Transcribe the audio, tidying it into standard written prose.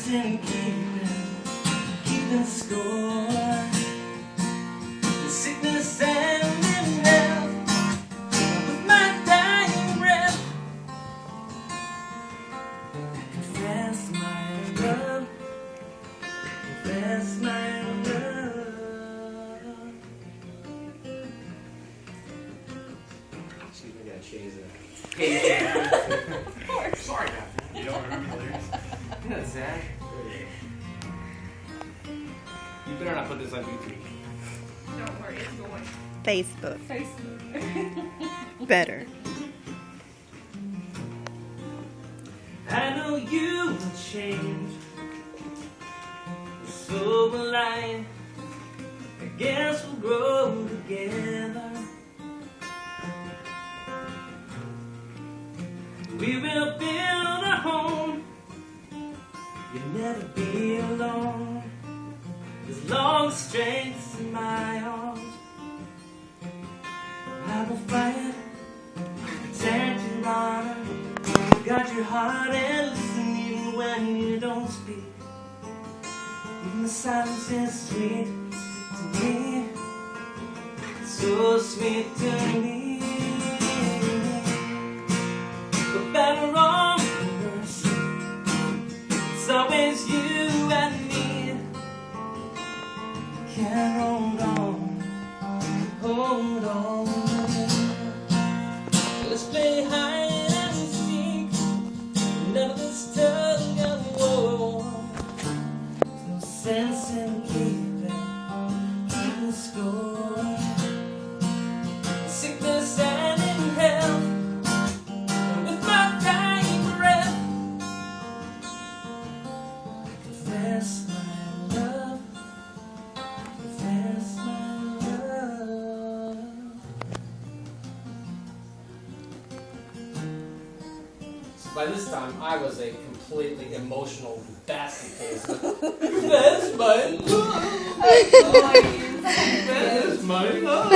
sense in keeping score. In sickness and in health, with my dying breath, confess my love, confess my love. Excuse me, I gotta change that. Of course. Sorry about that. You don't remember the lyrics? Yeah, Zach. You better not put this on YouTube. Don't worry, it's going. Facebook. Facebook. Better. I know you will change, so will I. I guess we'll grow together. We will build a home. You'll never be alone. As long as strength's in my arms, I will fight, protect your honor, guard your heart and listen even when you don't speak. Even the silence is sweet to me, so sweet to me. For better or worse, it's always you and me. Can't hold on, hold on. Let's play hide and seek. None of this tug of war. There's no sense in keeping score. Sickness and in health, with my dying breath, confess my love, confess my love. So by this time, I was a completely emotional basket case. That's my love. That's my love.